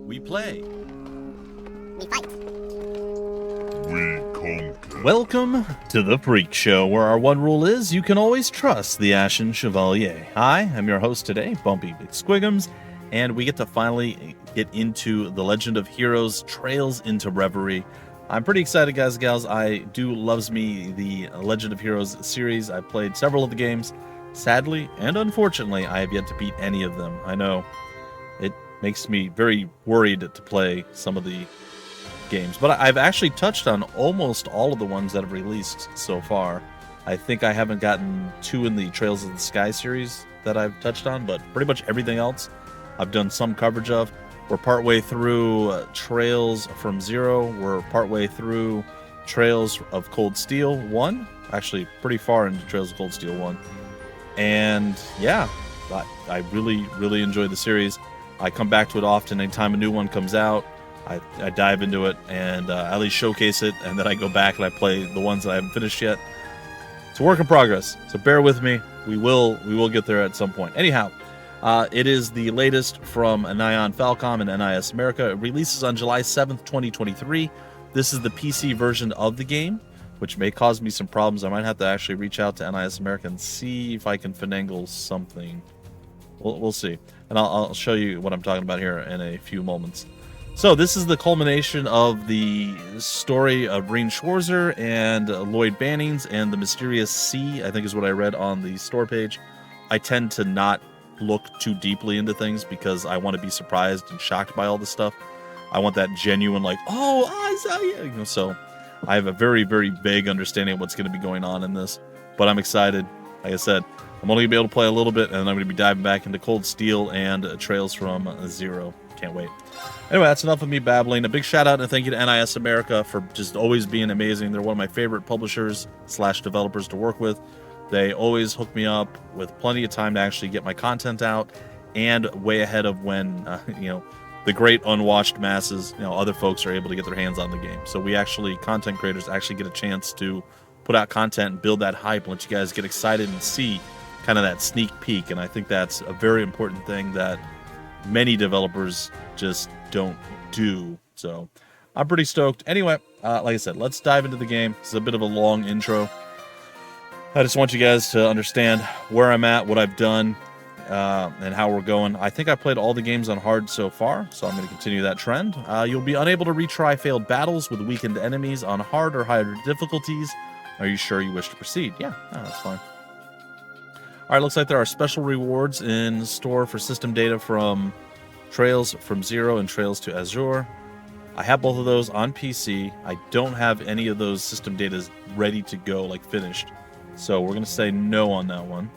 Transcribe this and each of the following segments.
We play. We fight. We conquer. Welcome to the Freak Show, where our one rule is you can always trust the Ashen Chevalier. Hi, I'm your host today, Bumpy McSquigums, and we get to finally get into the Legend of Heroes Trails into Reverie. I'm pretty excited, guys and gals. I do loves me the Legend of Heroes series. I've played several of the games. Sadly and unfortunately, I have yet to beat any of them. I know it makes me very worried to play some of the games, but I've actually touched on almost all of the ones that have released so far. I think I haven't gotten two in the Trails of the Sky series that I've touched on, but pretty much everything else I've done some coverage of. We're partway through Trails from Zero. We're partway through Trails of Cold Steel 1. Actually, pretty far into Trails of Cold Steel 1. And yeah, I really enjoy the series. I come back to it often. Anytime a new one comes out, I dive into it and at least showcase it, and then I go back and I play the ones that I haven't finished yet. It's a work in progress, so bear with me. We will get there at some point. Anyhow, it is the latest from Neon Falcom and NIS America. It releases on July 7th, 2023. This is the PC version of the game, which may cause me some problems. I might have to actually reach out to NIS America and see if I can finagle something. We'll see. And I'll show you what I'm talking about here in a few moments. So this is the culmination of the story of Rean Schwarzer and Lloyd Bannings and the Mysterious Sea, I think is what I read on the store page. I tend to not look too deeply into things because I want to be surprised and shocked by all this stuff. I want that genuine, like, oh, I saw you. So I have a very, very vague understanding of what's going to be going on in this, but I'm excited. Like I said, I'm only going to be able to play a little bit, and then I'm going to be diving back into Cold Steel and Trails from Zero. Can't wait. Anyway, that's enough of me babbling. A big shout out and thank you to NIS America for just always being amazing. They're one of my favorite publishers / developers to work with. They always hook me up with plenty of time to actually get my content out, and way ahead of when, the great unwashed masses, other folks are able to get their hands on the game. So we actually, content creators, actually get a chance to put out content and build that hype, let you guys get excited and see kind of that sneak peek. And I think that's a very important thing that many developers just don't do. So I'm pretty stoked. Anyway, like I said, let's dive into the game. This is a bit of a long intro. I just want you guys to understand where I'm at, what I've done, and how we're going. I think I played all the games on hard so far, so I'm going to continue that trend. You'll be unable to retry failed battles with weakened enemies on hard or higher difficulties. Are you sure you wish to proceed? Yeah, that's fine. All right, looks like there are special rewards in store for system data from Trails from Zero and Trails to Azure. I have both of those on PC. I don't have any of those system data ready to go, like finished. So we're going to say no on that one.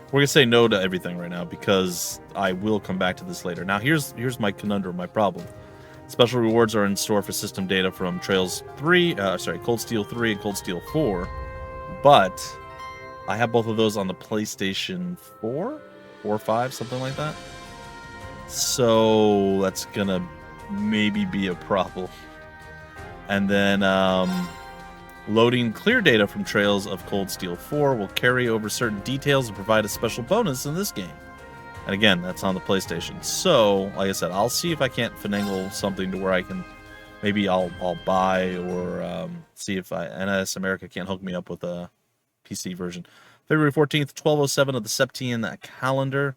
We're going to say no to everything right now because I will come back to this later. Now, here's my conundrum, my problem. Special rewards are in store for system data from Trails 3, Cold Steel 3 and Cold Steel 4. But I have both of those on the PlayStation 4 or 5, something like that. So that's going to maybe be a problem. And then loading clear data from Trails of Cold Steel 4 will carry over certain details and provide a special bonus in this game. And again, that's on the PlayStation. So, like I said, I'll see if I can't finagle something to where I can, maybe I'll buy or see if NIS America can't hook me up with a PC version. February 14th, 1207 of the Septian calendar.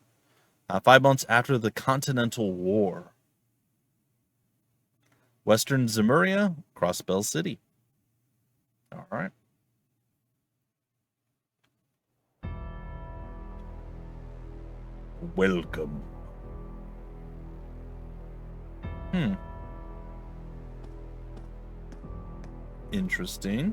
5 months after the Continental War. Western Zemuria, Crossbell City. All right. Welcome. Interesting.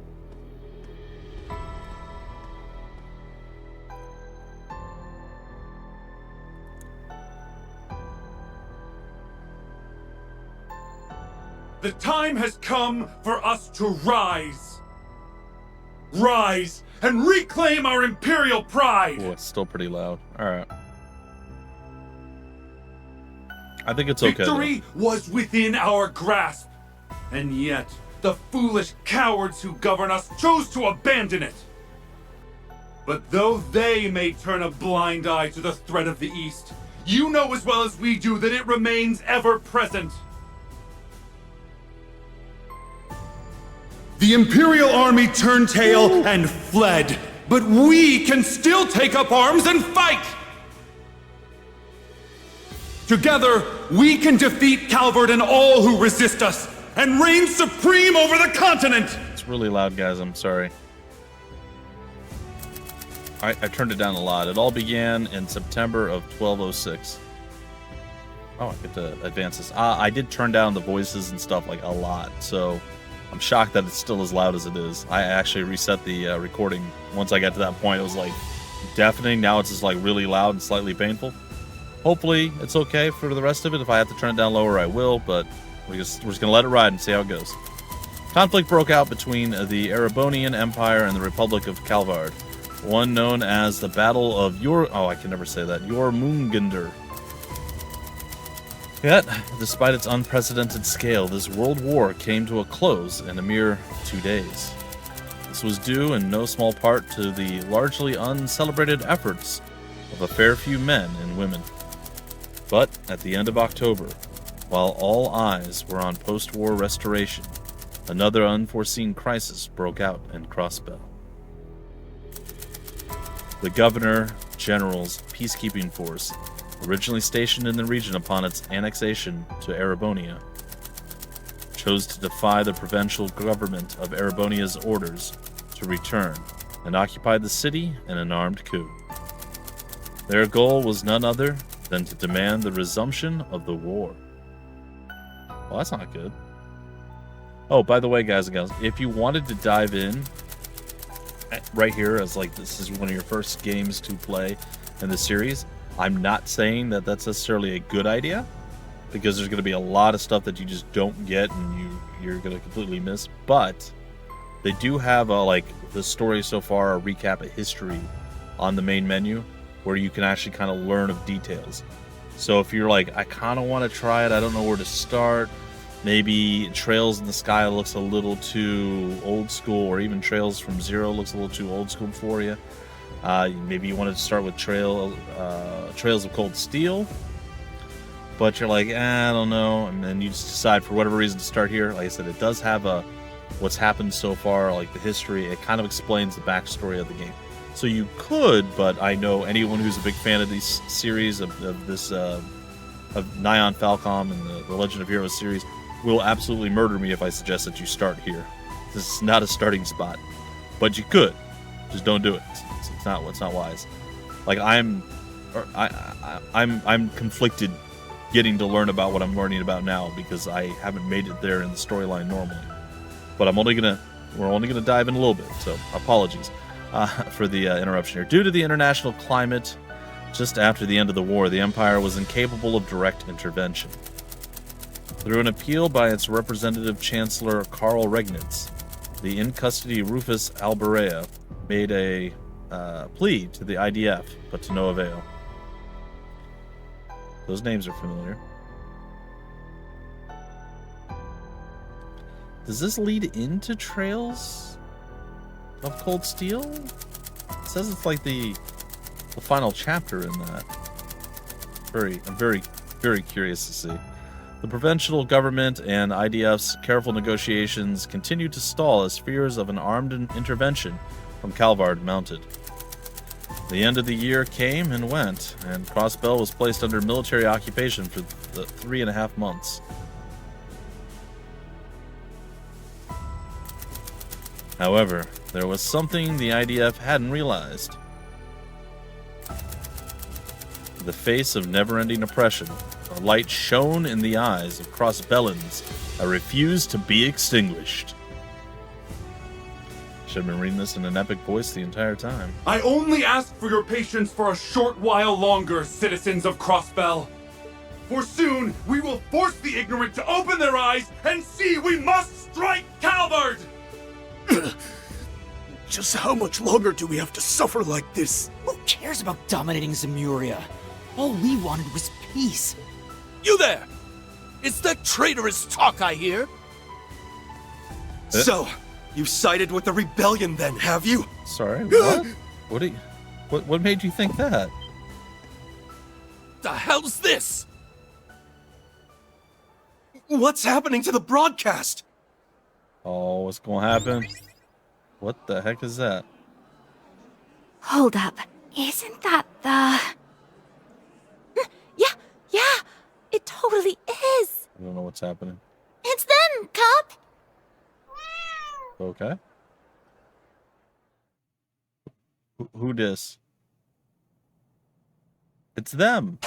The time has come for us to rise. Rise and reclaim our imperial pride. Oh, it's still pretty loud. All right. I think it's okay. Victory was within our grasp, and yet the foolish cowards who govern us chose to abandon it. But though they may turn a blind eye to the threat of the East, You know as well as we do that it remains ever present. The Imperial Army turned tail and fled, but we can still take up arms and fight! Together, we can defeat Calvard and all who resist us, and reign supreme over the continent! It's really loud, guys. I'm sorry. I turned it down a lot. It all began in September of 1206. Oh, I get to advance this. I did turn down the voices and stuff like a lot, so I'm shocked that it's still as loud as it is. I actually reset the recording once I got to that point. It was like deafening. Now it's just like really loud and slightly painful. Hopefully it's okay for the rest of it. If I have to turn it down lower, I will, but we're just going to let it ride and see how it goes. Conflict broke out between the Erebonian Empire and the Republic of Calvard, one known as the Battle of Jormungandr. Yet, despite its unprecedented scale, this world war came to a close in a mere 2 days. This was due in no small part to the largely uncelebrated efforts of a fair few men and women. But at the end of October, while all eyes were on post-war restoration, another unforeseen crisis broke out in Crossbell. The Governor General's peacekeeping force, originally stationed in the region upon its annexation to Erebonia, chose to defy the provincial government of Erebonia's orders to return and occupy the city in an armed coup. Their goal was none other than to demand the resumption of the war. Well, that's not good. Oh, by the way, guys and gals, if you wanted to dive in right here as like this is one of your first games to play in the series, I'm not saying that that's necessarily a good idea, because there's going to be a lot of stuff that you just don't get and you're going to completely miss. But they do have the story so far, a recap, a history on the main menu where you can actually kind of learn of details. So if you're like, I kind of want to try it, I don't know where to start, maybe Trails in the Sky looks a little too old school, or even Trails from Zero looks a little too old school for you. Maybe you wanted to start with Trails of Cold Steel, but you're like, I don't know, and then you just decide for whatever reason to start here. Like I said, it does have what's happened so far, like the history. It kind of explains the backstory of the game. So you could, but I know anyone who's a big fan of these series of Nyan Falcom and the Legend of Heroes series will absolutely murder me if I suggest that you start here. This is not a starting spot, but you could. Just don't do it. It's not wise. Like I'm conflicted getting to learn about what I'm learning about now because I haven't made it there in the storyline normally. But we're only gonna dive in a little bit. So apologies for the interruption here. Due to the international climate, just after the end of the war, the Empire was incapable of direct intervention. Through an appeal by its representative Chancellor Karl Regnitz, the in-custody Rufus Alberea made a plea to the IDF, but to no avail. Those names are familiar. Does this lead into Trails of Cold Steel? It says it's like the final chapter in that. I'm very, very curious to see. The provincial government and IDF's careful negotiations continued to stall as fears of an armed intervention from Calvard mounted. The end of the year came and went, and Crossbell was placed under military occupation for the 3.5 months. However, there was something the IDF hadn't realized. In the face of never-ending oppression, a light shone in the eyes of Crossbellans that refused to be extinguished. Should have been reading this in an epic voice the entire time. I only ask for your patience for a short while longer, citizens of Crossbell. For soon, we will force the ignorant to open their eyes and see we must strike Calvard! Just how much longer do we have to suffer like this? Who cares about dominating Zemuria? All we wanted was peace. You there! It's that traitorous talk I hear! So, you've sided with the rebellion then, have you? Sorry, what? What made you think that? The hell's this? What's happening to the broadcast? Oh, what's gonna happen? What the heck is that? Hold up. Isn't that the... Yeah, it totally is. I don't know what's happening. It's them, Cop. Okay. Who dis? It's them.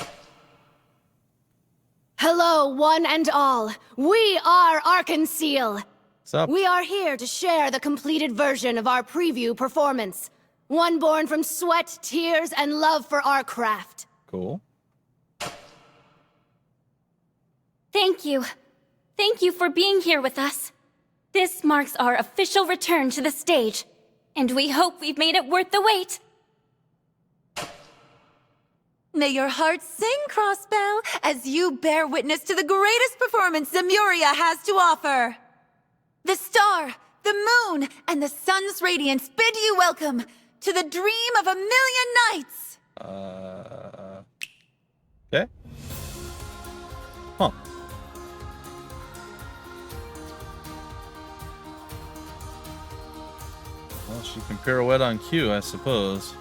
Hello, one and all. We are Arkanseel. What's up? We are here to share the completed version of our preview performance. One born from sweat, tears, and love for our craft. Cool. Thank you. Thank you for being here with us. This marks our official return to the stage, and we hope we've made it worth the wait. May your heart sing, Crossbell, as you bear witness to the greatest performance Zemuria has to offer. The star, the moon, and the sun's radiance bid you welcome to the dream of a million nights. Okay. Huh. Well, she can pirouette on cue, I suppose.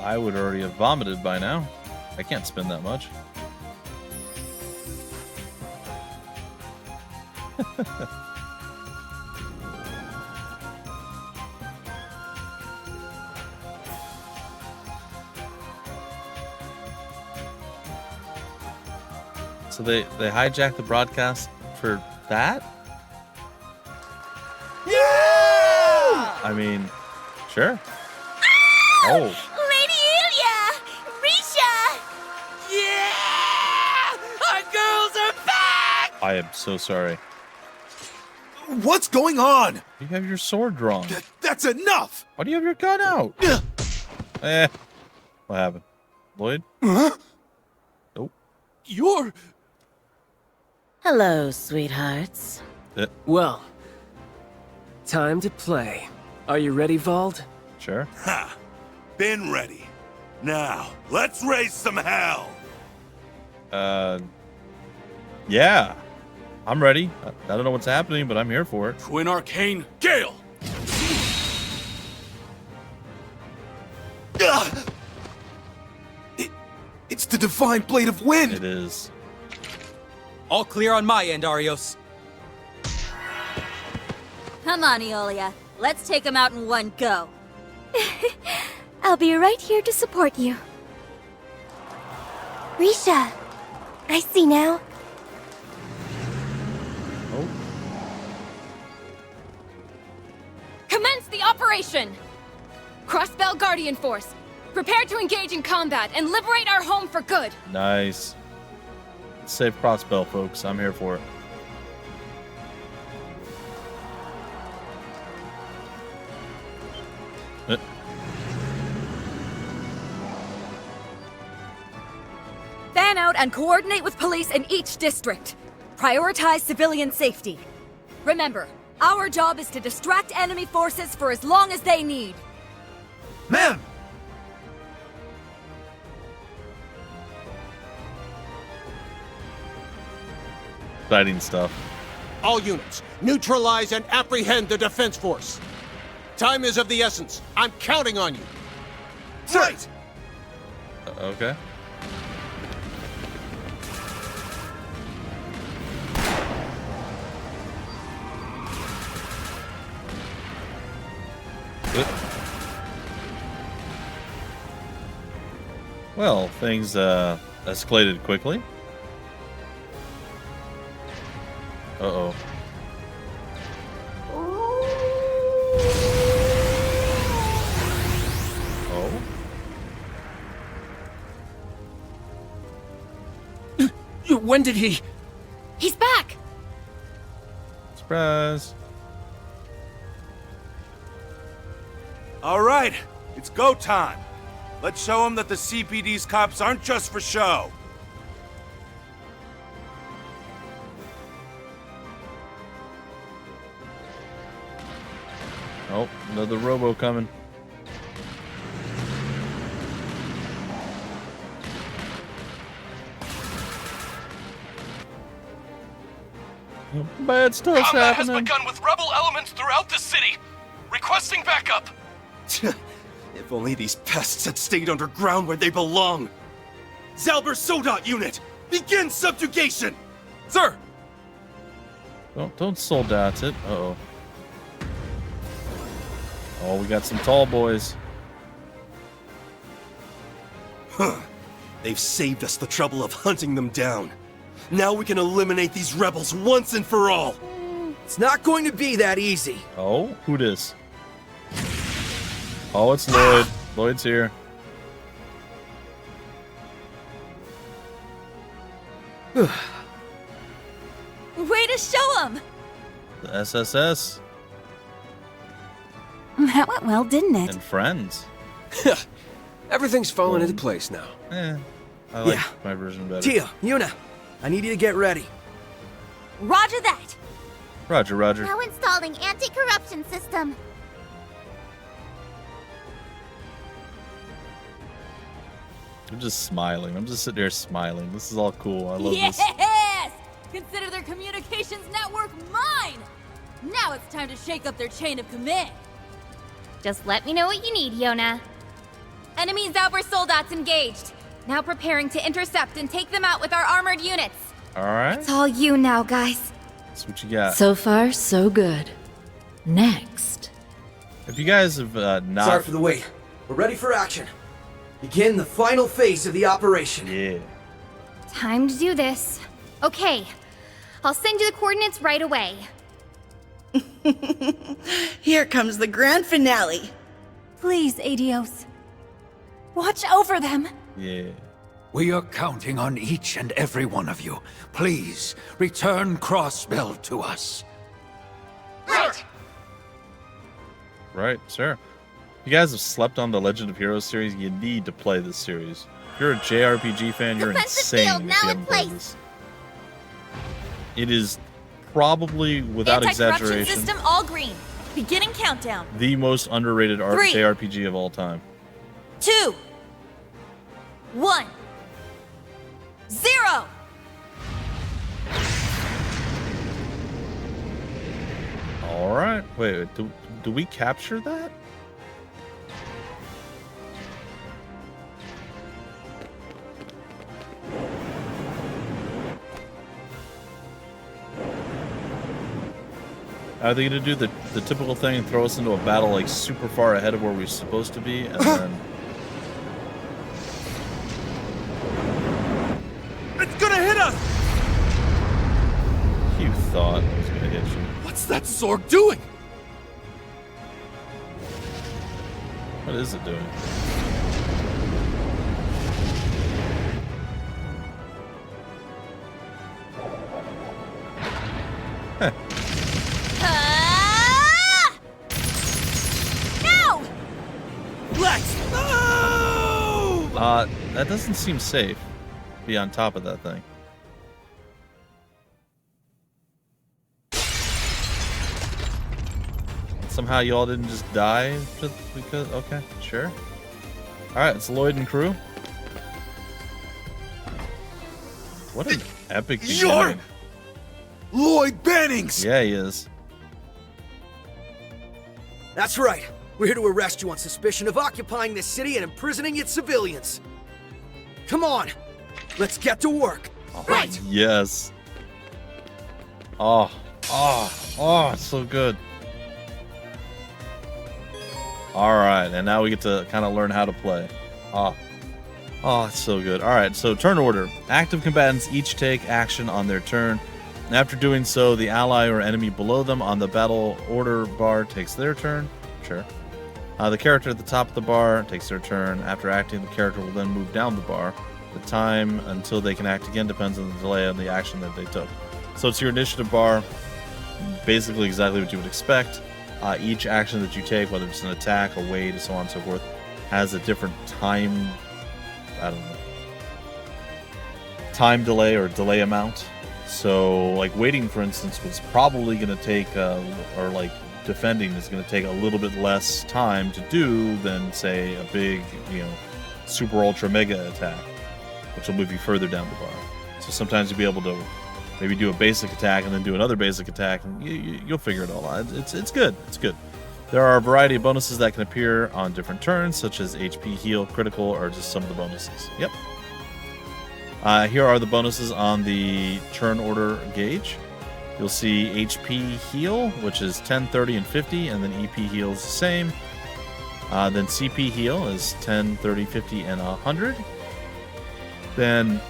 I would already have vomited by now. I can't spend that much. So they hijacked the broadcast for that? Yeah! I mean, sure. Oh. Lady Ilya! Risha! Yeah! Our girls are back! I am so sorry. What's going on? You have your sword drawn. That's enough! Why do you have your gun out? What happened? Lloyd? Huh? Nope. You're... Hello, sweethearts. Well, time to play. Are you ready, Vald? Sure. Ha! Been ready. Now, let's raise some hell! Yeah. I'm ready. I don't know what's happening, but I'm here for it. Twin Arcane Gale! It's the Divine Blade of Wind! It is. All clear on my end, Arios. Come on, Eolia. Let's take him out in one go. I'll be right here to support you. Risha, I see now. Oh. Commence the operation! Crossbell Guardian Force, prepare to engage in combat and liberate our home for good. Nice. Save Crossbell, folks. I'm here for it. Fan out and coordinate with police in each district. Prioritize civilian safety. Remember, our job is to distract enemy forces for as long as they need. Ma'am! Exciting stuff. All units, neutralize and apprehend the defense force. Time is of the essence. I'm counting on you. Right! Okay. Good. Well, things escalated quickly. Uh-oh. Oh? When did he... He's back! Surprise. All right, it's go time. Let's show them that the CPD's cops aren't just for show. Oh, another robo coming. Bad stuff's Combat happening. has begun with rebel elements throughout the city. Requesting backup. If only these pests had stayed underground where they belong. Zalber Sodat unit, begin subjugation! Sir! Don't soldat it. Uh-oh. Oh, we got some tall boys. Huh. They've saved us the trouble of hunting them down. Now we can eliminate these rebels once and for all. It's not going to be that easy. Oh, who dis? Oh, it's Lloyd. Lloyd's here. Way to show them! The SSS That went well, didn't it? and friends. Everything's falling into place now. I like my version better. Tia, Yuna, I need you to get ready. Roger that! Roger, Roger. Now installing anti-corruption system. I'm just smiling. I'm just sitting there smiling. This is all cool. I love this. Yes! Consider their communications network mine! Now it's time to shake up their chain of command. Just let me know what you need, Yona. Enemy Zalber soldats engaged. Now preparing to intercept and take them out with our armored units. All right. It's all you now, guys. That's what you got. So far, so good. Next. If you guys have not... Sorry for the wait. We're ready for action. Begin the final phase of the operation. Yeah. Time to do this. Okay. I'll send you the coordinates right away. Here comes the grand finale. Please, Adios. Watch over them. Yeah. We are counting on each and every one of you. Please, return Crossbell to us. Right. Right, sure. If you guys have slept on the Legend of Heroes series, you need to play this series. If you're a JRPG fan, you're Defensive insane field if now you in haven't played place. this. It is probably, without Anti-corruption exaggeration, system all green. Beginning countdown. the most underrated 3, JRPG of all time. 2, 1, 0. All right. Wait, do we capture that? Are they going to do the typical thing and throw us into a battle like super far ahead of where we're supposed to be, and then... It's gonna hit us! You thought it was going to hit you. What's that sword doing? What is it doing? No! Let's move! That doesn't seem safe. Be on top of that thing. Somehow you all didn't just die just because. Okay, sure. All right, it's Lloyd and crew. What an epic You're beginning. Lloyd Bannings! Yeah, he is. That's right. We're here to arrest you on suspicion of occupying this city and imprisoning its civilians. Come on, let's get to work. Right. Yes. It's so good. All right, and now we get to kind of learn how to play. It's so good. All right, so turn order. Active combatants each take action on their turn. And after doing so, the ally or enemy below them on the battle order bar takes their turn. Sure. The character at the top of the bar takes their turn. After acting, the character will then move down the bar. The time until they can act again depends on the delay on the action that they took. So it's your initiative bar, basically exactly what you would expect. Each action that you take, whether it's an attack, a wait, and so on and so forth, has a different time, time delay or delay amount. So, like, waiting, for instance, was probably going to take, or like defending is going to take a little bit less time to do than, say, a big, super ultra mega attack, which will move you further down the bar. So sometimes you'll be able to maybe do a basic attack and then do another basic attack, and you'll figure it all out. It's good. It's good. There are a variety of bonuses that can appear on different turns, such as HP, heal, critical, or just some of the bonuses. Yep. Here are the bonuses on the turn order gauge. You'll see HP heal, which is 10, 30, and 50, and then EP heal is the same. Then CP heal is 10, 30, 50, and 100. Then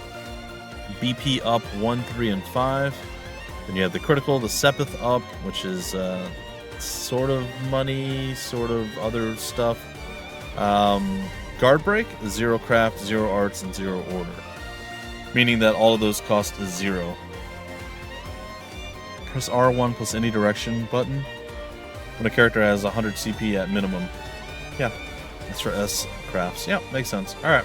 BP up 1, 3, and 5. Then you have the critical, the Sepith up, which is sort of money, sort of other stuff. Guard break, 0 craft, 0 arts, and 0 order. Meaning that all of those cost 0. Press R1 plus any direction button when a character has 100 CP at minimum. Yeah, that's for S crafts. Yeah, makes sense. All right.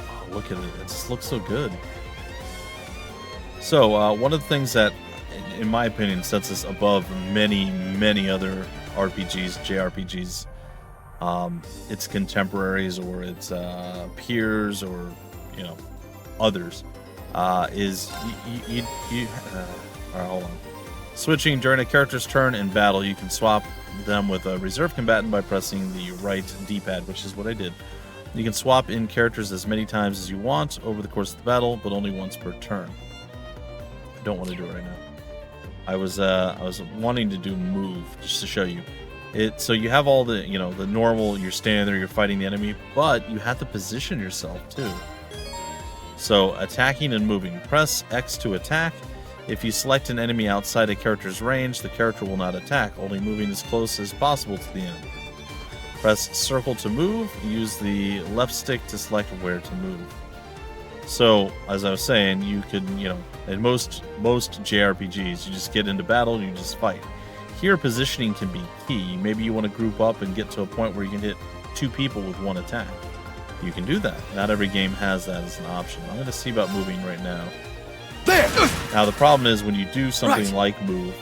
Oh, look at it. It just looks so good. So, one of the things that, in my opinion, sets us above many, many other RPGs, JRPGs, its contemporaries or its peers or, others, is all right, hold on. Switching during a character's turn in battle, you can swap them with a reserve combatant by pressing the right D-pad, which is what I did. You can swap in characters as many times as you want over the course of the battle, but only once per turn. I don't want to do it right now. I was wanting to do move just to show you it. So you have all the the normal. You're standing there, you're fighting the enemy, but you have to position yourself too. So attacking and moving. Press X to attack. If you select an enemy outside a character's range, the character will not attack, only moving as close as possible to the enemy. Press circle to move. Use the left stick to select where to move. So, as I was saying, you could, in most JRPGs, you just get into battle, you just fight. Here, positioning can be key. Maybe you want to group up and get to a point where you can hit 2 people with 1 attack. You can do that. Not every game has that as an option. I'm going to see about moving right now. There! Now, the problem is when you do something like move,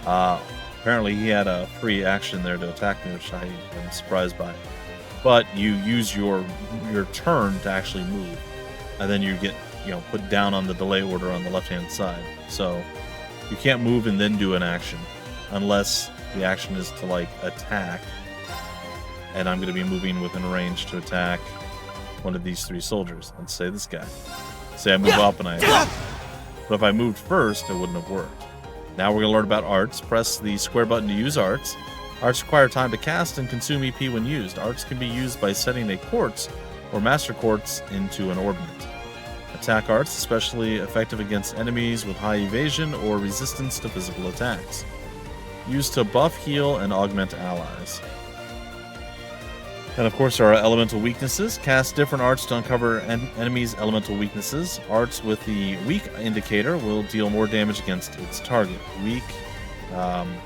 apparently he had a free action there to attack me, which I am surprised by. But you use your turn to actually move. And then you get, put down on the delay order on the left-hand side. So you can't move and then do an action unless the action is to, attack. And I'm going to be moving within range to attack one of these 3 soldiers. Let's say this guy. Say I move up and I attack. But if I moved first, it wouldn't have worked. Now we're going to learn about arts. Press the square button to use arts. Arts require time to cast and consume EP when used. Arts can be used by setting a quartz or master quartz into an orbment. Attack arts, especially effective against enemies with high evasion or resistance to physical attacks. Used to buff, heal, and augment allies. And of course, there are elemental weaknesses. Cast different arts to uncover enemies' elemental weaknesses. Arts with the weak indicator will deal more damage against its target. Weak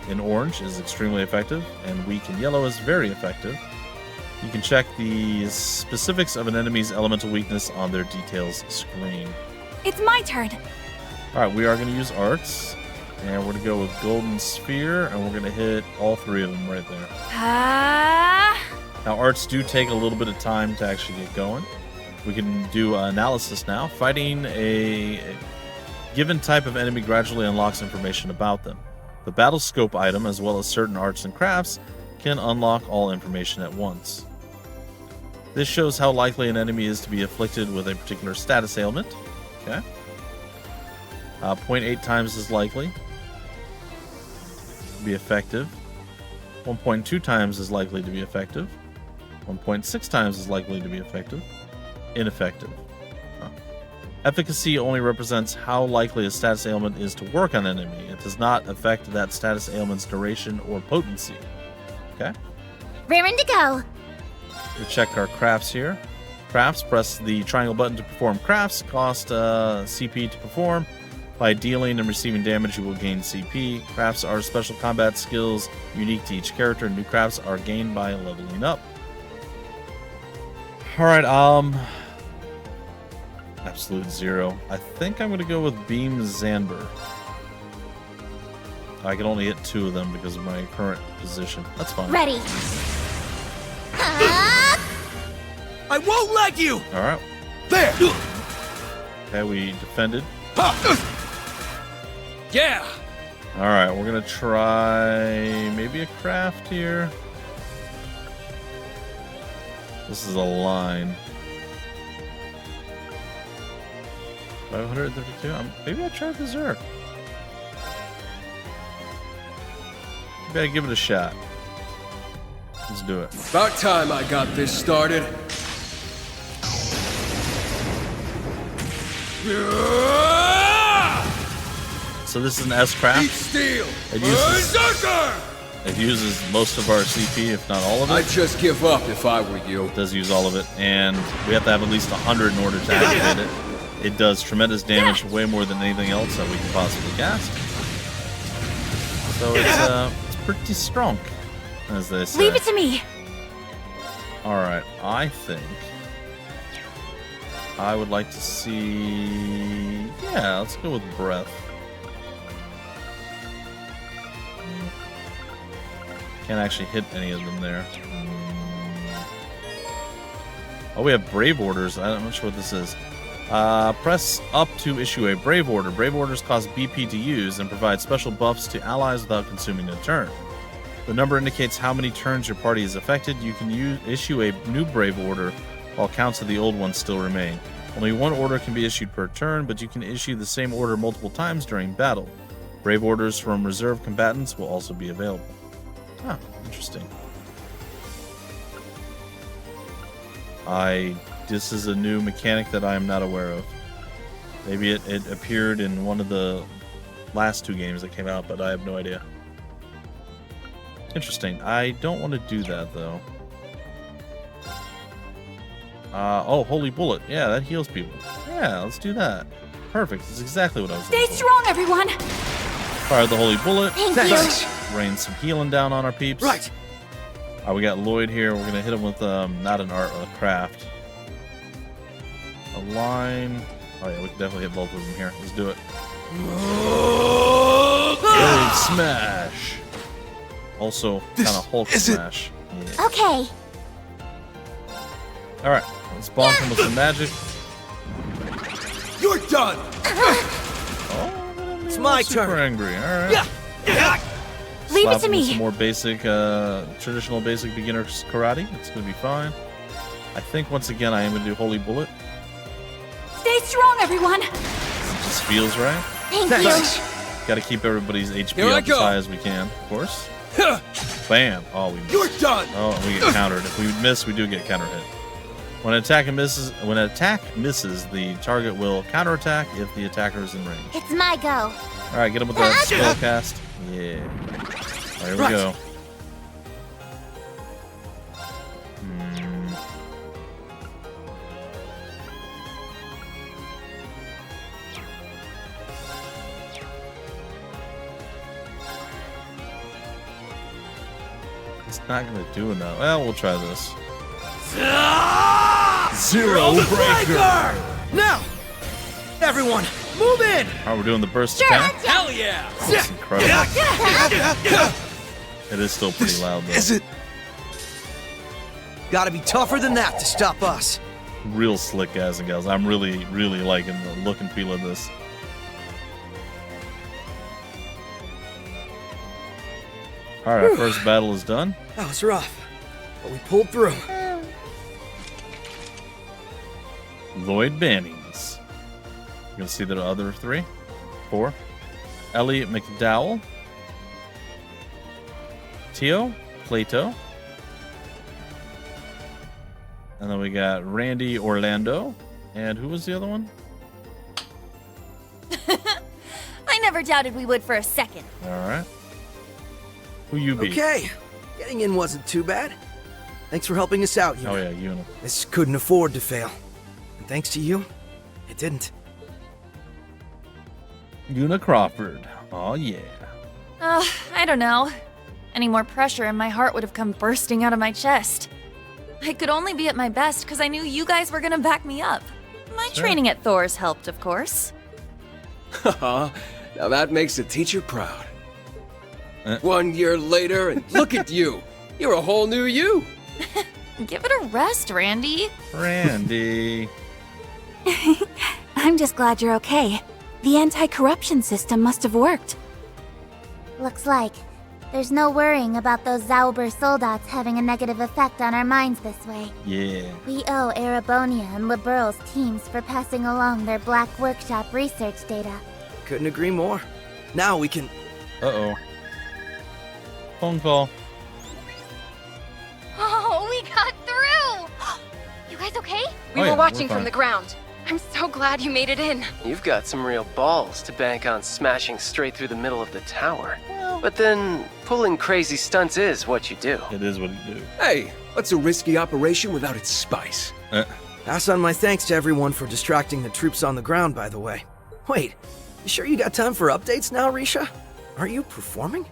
in orange is extremely effective, and weak in yellow is very effective. You can check the specifics of an enemy's elemental weakness on their details screen. It's my turn. All right, we are going to use arts, and we're going to go with Golden Sphere, and we're going to hit all 3 of them right there. Now, arts do take a little bit of time to actually get going. We can do analysis now. Fighting a given type of enemy gradually unlocks information about them. The battle scope item, as well as certain arts and crafts, can unlock all information at once. This shows how likely an enemy is to be afflicted with a particular status ailment. Okay. 0.8 times as likely to be effective. 1.2 times as likely to be effective. 1.6 times as likely to be effective. Ineffective. Efficacy only represents how likely a status ailment is to work on an enemy. It does not affect that status ailment's duration or potency. Okay. Raring to go. We check our crafts here. Crafts, press the triangle button to perform crafts. Cost CP to perform. By dealing and receiving damage, you will gain CP. Crafts are special combat skills unique to each character. New crafts are gained by leveling up. Alright, absolute 0. I think I'm going to go with Beam Zanber. I can only hit 2 of them because of my current position. That's fine. Ready. I won't let you! Alright. There! Okay, we defended. Yeah! Alright, we're gonna try maybe a craft here. This is a line. 532? Maybe I'll try Berserk. Maybe I give it a shot. Let's do it. About time I got this started. So this is an S-craft. Steel. It uses most of our CP, if not all of it. I'd just give up if I were you. It does use all of it, and we have to have at least 100 in order to activate it. It does tremendous damage, way more than anything else that we can possibly cast. So it's pretty strong, as they say. Leave it to me. Alright, I think I would like to see... Yeah, let's go with Breath. Can't actually hit any of them there. Oh, we have Brave Orders. I'm not sure what this is. Press up to issue a Brave Order. Brave Orders cost BP to use and provide special buffs to allies without consuming a turn. The number indicates how many turns your party is affected. You can issue a new Brave Order while counts of the old ones still remain. Only one order can be issued per turn, but you can issue the same order multiple times during battle. Brave Orders from reserve combatants will also be available. Huh, interesting. This is a new mechanic that I am not aware of. Maybe it appeared in one of the last 2 games that came out, but I have no idea. Interesting. I don't want to do that, though. Oh, Holy Bullet. Yeah, that heals people. Yeah, let's do that. Perfect. That's exactly what I was Stay strong, everyone! Fire the Holy Bullet. Thank you. Rain some healing down on our peeps. Right. We got Lloyd here. We're going to hit him with, not an art, a craft. A line. Oh, yeah, we can definitely hit both of them here. Let's do it. Blade Smash. Also, kind of Hulk Smash. Yeah. Okay. Alright, let's bonk him with some magic. You're done! Oh, it's my super turn. Angry. Alright. Yeah. Leave Slap it to him with me. some more basic, traditional basic beginner's karate. It's going to be fine. I think, once again, I am going to do Holy Bullet. Stay strong, everyone! It just feels right. Thank you. Got to keep everybody's HP Here I up as go. high as we can, of course. Bam! Oh, we You're done! Oh, we get countered. If we miss, we do get counter hit. When an attack misses, the target will counterattack if the attacker is in range. It's my go. All right, get him with that spell cast. Yeah. There we go. It's not going to do enough. Well, we'll try this. Zero Breaker! Now! Everyone, move in! All right, we're doing the burst attack. Hell yeah! That's incredible. It is still pretty loud, though. Is it? Gotta be tougher than that to stop us. Real slick, guys and gals. I'm really, really liking the look and feel of this. All right, our first battle is done. That was rough, but we pulled through. Lloyd Bannings. You can see the other 3, 4. Ellie McDowell. Tio, Plato. And then we got Randy Orlando. And who was the other one? I never doubted we would for a second. All right. Who you beat? Okay, getting in wasn't too bad. Thanks for helping us out, Una. Oh yeah, Una. This couldn't afford to fail. And thanks to you, it didn't. Una Crawford. Oh yeah. I don't know. Any more pressure and my heart would have come bursting out of my chest. I could only be at my best because I knew you guys were gonna back me up. My training at Thor's helped, of course. Now that makes a teacher proud. 1 year later, and look at you. You're a whole new you. Give it a rest, Randy. Randy. I'm just glad you're okay. The anti-corruption system must have worked. Looks like. There's no worrying about those Zauber soldats having a negative effect on our minds this way. Yeah. We owe Erebonia and Liberal's teams for passing along their Black Workshop research data. Couldn't agree more. Now we can... Uh-oh. Phone call. Oh, we got through! You guys okay? We Oh, yeah, were watching we're from fine. the ground. I'm so glad you made it in. You've got some real balls to bank on smashing straight through the middle of the tower. But then, pulling crazy stunts is what you do. It is what you do. Hey, what's a risky operation without its spice? Pass on my thanks to everyone for distracting the troops on the ground, by the way. Wait, you sure you got time for updates now, Risha? Are you performing?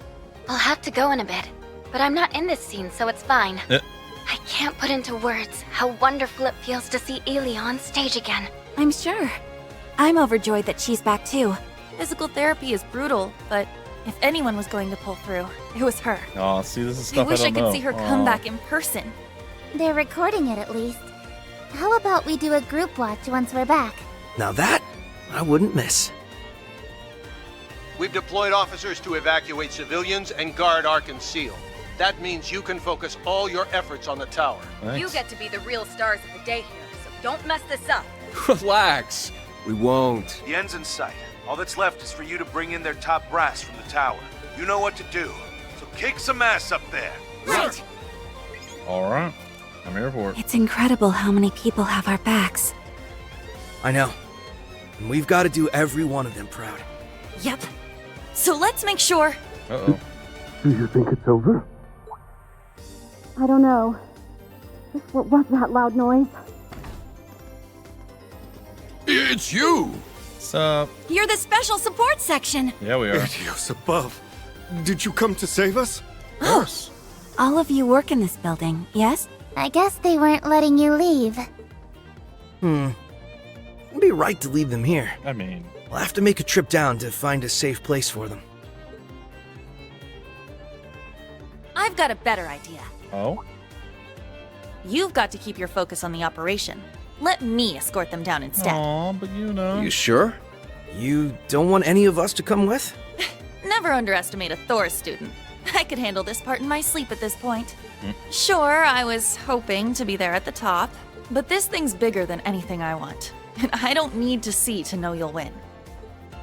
I'll have to go in a bit, but I'm not in this scene, so it's fine. I can't put into words how wonderful it feels to see Elia on stage again. I'm sure. I'm overjoyed that she's back too. Physical therapy is brutal, but if anyone was going to pull through, it was her. Oh, see, this is I stuff wish I don't could know. see her come back in person. They're recording it at least. How about we do a group watch once we're back? Now that, I wouldn't miss. We've deployed officers to evacuate civilians and guard Ark Seal. That means you can focus all your efforts on the tower. You get to be the real stars of the day here, so don't mess this up. Relax. We won't. The end's in sight. All that's left is for you to bring in their top brass from the tower. You know what to do, so kick some ass up there. Right. All right. I'm here for it. It's incredible how many people have our backs. I know. And we've got to do every one of them proud. Yep. So let's make sure. Uh-oh. Do you think it's over? I don't know. What was that loud noise? It's you! What's up? You're the special support section. Yeah, we are. Adios above. Did you come to save us? Of course. All of you work in this building, yes? I guess they weren't letting you leave. It'd be right to leave them here. I mean... We'll have to make a trip down to find a safe place for them. I've got a better idea. Oh? You've got to keep your focus on the operation. Let me escort them down instead. Aw, but you know... You sure? You don't want any of us to come with? Never underestimate a Thor student. I could handle this part in my sleep at this point. Sure, I was hoping to be there at the top, but this thing's bigger than anything I want. And I don't need to see to know you'll win.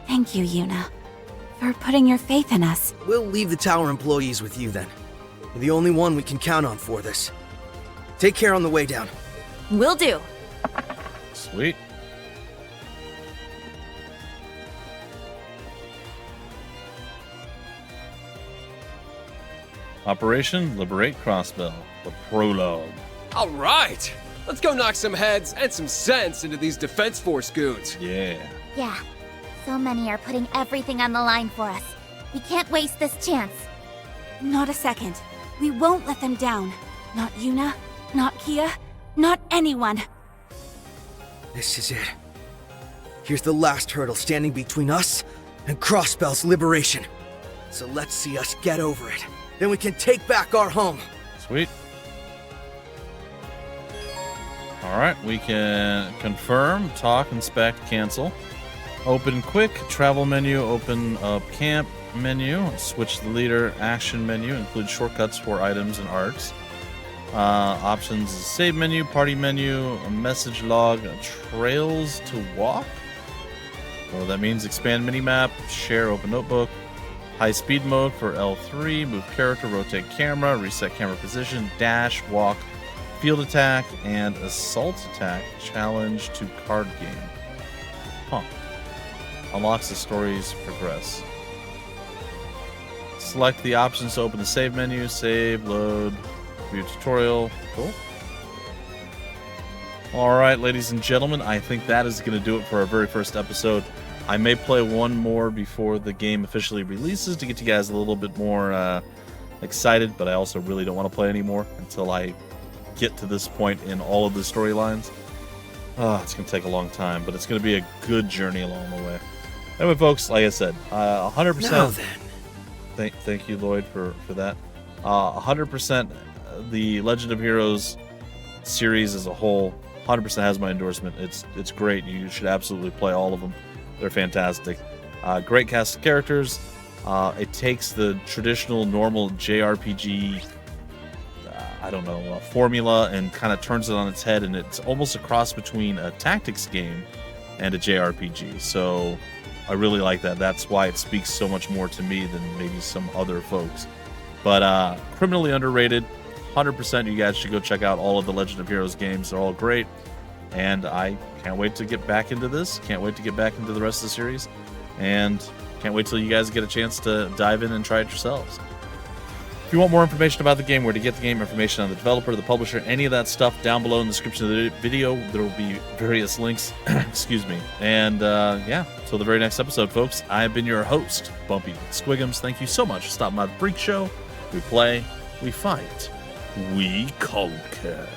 Thank you, Yuna, for putting your faith in us. We'll leave the tower employees with you then. You're the only one we can count on for this. Take care on the way down. Will do. Sweet. Operation Liberate Crossbell, the prologue. All right! Let's go knock some heads and some sense into these Defense Force goons. Yeah. Yeah. So many are putting everything on the line for us. We can't waste this chance. Not a second. We won't let them down. Not Yuna, not Kia, not anyone. This is it. Here's the last hurdle standing between us and Crossbell's liberation. So let's see us get over it. Then we can take back our home. Sweet. Alright, we can confirm, talk, inspect, cancel. Open quick, travel menu, open up camp menu, switch the leader, action menu, include shortcuts for items and arcs. Options, save menu, party menu, a message log, trails to walk. Well, that means expand minimap, share open notebook, high speed mode for L3, move character, rotate camera, reset camera position, dash, walk, field attack, and assault attack, challenge to card game. Huh. Unlocks the stories, progress. Select the options to open the save menu, save, load, view tutorial. Cool. Alright, ladies and gentlemen, I think that is going to do it for our very first episode. I may play one more before the game officially releases to get you guys a little bit more excited, but I also really don't want to play anymore until I get to this point in all of the storylines. It's going to take a long time, but it's going to be a good journey along the way. Anyway, folks, like I said, 100%. Now then. Thank you, Lloyd, for that. 100% the Legend of Heroes series as a whole, 100% has my endorsement. It's great. You should absolutely play all of them. They're fantastic. Great cast of characters. It takes the traditional, normal JRPG, formula and kind of turns it on its head, and it's almost a cross between a tactics game and a JRPG. So I really like that. That's why it speaks so much more to me than maybe some other folks. But criminally underrated. 100% you guys should go check out all of the Legend of Heroes games. They're all great. And I can't wait to get back into this. Can't wait to get back into the rest of the series. And can't wait till you guys get a chance to dive in and try it yourselves. If you want more information about the game, where to get the game, information on the developer, the publisher, any of that stuff, down below in the description of the video, there will be various links. Excuse me. And yeah, till the very next episode, folks, I've been your host, Bumpy Squigums. Thank you so much for stopping by the Freak Show. We play, we fight, we conquer.